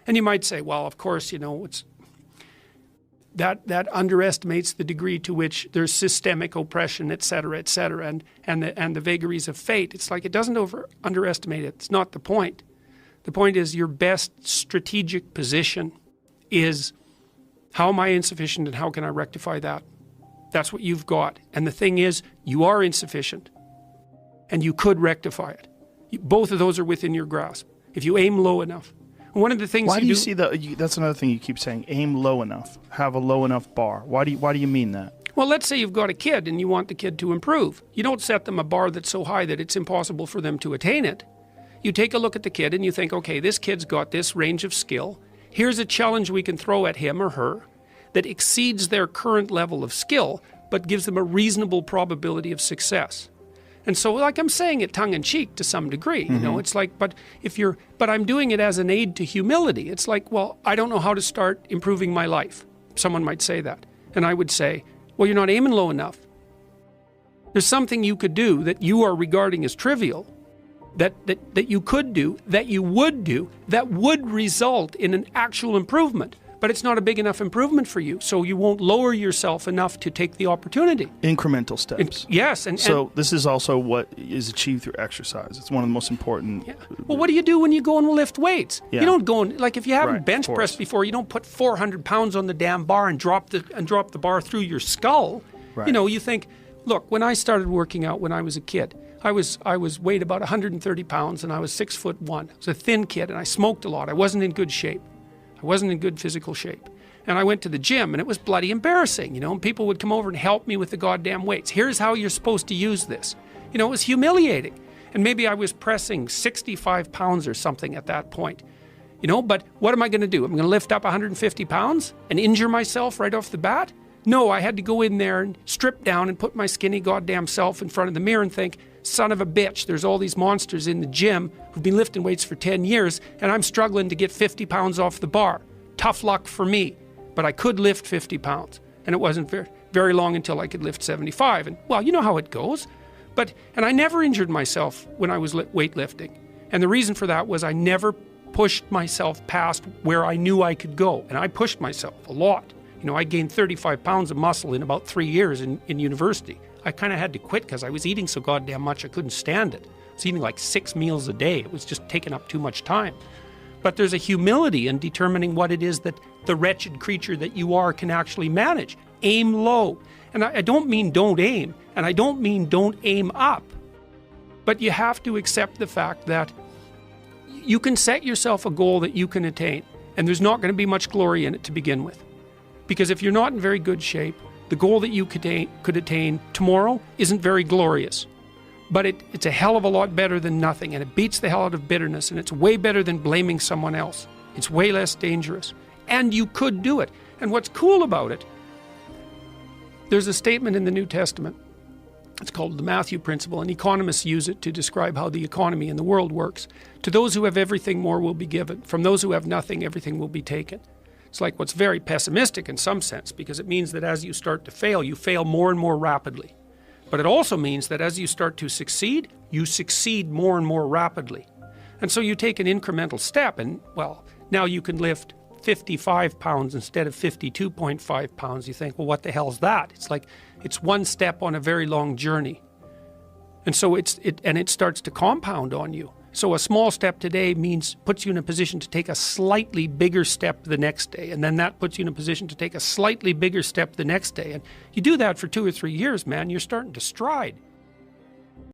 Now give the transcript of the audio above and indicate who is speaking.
Speaker 1: And you might say, well, of course, you know, that underestimates the degree to which there's systemic oppression, et cetera, and the vagaries of fate. It's like it doesn't underestimate it. It's not the point. The point is your best strategic position is, how am I insufficient and how can I rectify that? That's what you've got. And the thing is, you are insufficient and you could rectify it. Both of those are within your grasp if you aim low enough. One of the things
Speaker 2: Why do you see that's another thing you keep saying, aim low enough, have a low enough bar. Why do you mean that?
Speaker 1: Well, let's say you've got a kid and you want the kid to improve. You don't set them a bar that's so high that it's impossible for them to attain it. You take a look at the kid and you think, okay, this kid's got this range of skill. Here's a challenge we can throw at him or her that exceeds their current level of skill, but gives them a reasonable probability of success. And so, like I'm saying it tongue-in-cheek to some degree, you know, it's like, but I'm doing it as an aid to humility. It's like, well, I don't know how to start improving my life. Someone might say that. And I would say, well, you're not aiming low enough. There's something you could do that you are regarding as trivial, that you could do, that you would do, that would result in an actual improvement. But it's not a big enough improvement for you, so you won't lower yourself enough to take the opportunity.
Speaker 2: Incremental steps.
Speaker 1: Yes.
Speaker 2: So this is also what is achieved through exercise. It's one of the most important.
Speaker 1: Yeah. Well, what do you do when you go and lift weights?
Speaker 2: Yeah.
Speaker 1: You don't go and, like if you haven't bench
Speaker 2: of
Speaker 1: pressed before, you don't put 400 pounds on the damn bar and drop the bar through your skull.
Speaker 2: Right.
Speaker 1: You know, you think, look, when I started working out when I was a kid, I was weighed about 130 pounds and I was 6'1". I was a thin kid and I smoked a lot. I wasn't in good shape. I wasn't in good physical shape. And I went to the gym and it was bloody embarrassing, you know, and people would come over and help me with the goddamn weights. Here's how you're supposed to use this. You know, it was humiliating. And maybe I was pressing 65 pounds or something at that point, you know, but what am I going to do? I'm going to lift up 150 pounds and injure myself right off the bat? No, I had to go in there and strip down and put my skinny goddamn self in front of the mirror and think, son of a bitch, there's all these monsters in the gym who've been lifting weights for 10 years and I'm struggling to get 50 pounds off the bar. Tough luck for me, but I could lift 50 pounds. And it wasn't very long until I could lift 75. And well, you know how it goes. And I never injured myself when I was weightlifting. And the reason for that was I never pushed myself past where I knew I could go. And I pushed myself a lot. You know, I gained 35 pounds of muscle in about 3 years in university. I kind of had to quit because I was eating so goddamn much I couldn't stand it. I was eating like 6 meals a day. It was just taking up too much time. But there's a humility in determining what it is that the wretched creature that you are can actually manage. Aim low. And I don't mean don't aim, and I don't mean don't aim up. But you have to accept the fact that you can set yourself a goal that you can attain, and there's not going to be much glory in it to begin with. Because if you're not in very good shape, the goal that you could attain tomorrow isn't very glorious. But it's a hell of a lot better than nothing, and it beats the hell out of bitterness, and it's way better than blaming someone else. It's way less dangerous. And you could do it. And what's cool about it, there's a statement in the New Testament. It's called the Matthew Principle, and economists use it to describe how the economy in the world works. To those who have everything, more will be given. From those who have nothing, everything will be taken. It's like what's very pessimistic in some sense, because it means that as you start to fail, you fail more and more rapidly. But it also means that as you start to succeed, you succeed more and more rapidly. And so you take an incremental step and, well, now you can lift 55 pounds instead of 52.5 pounds. You think, well, what the hell's that? It's like, it's one step on a very long journey. And so it starts to compound on you. So a small step today puts you in a position to take a slightly bigger step the next day. And then that puts you in a position to take a slightly bigger step the next day. And you do that for 2 or 3 years, man, you're starting to stride.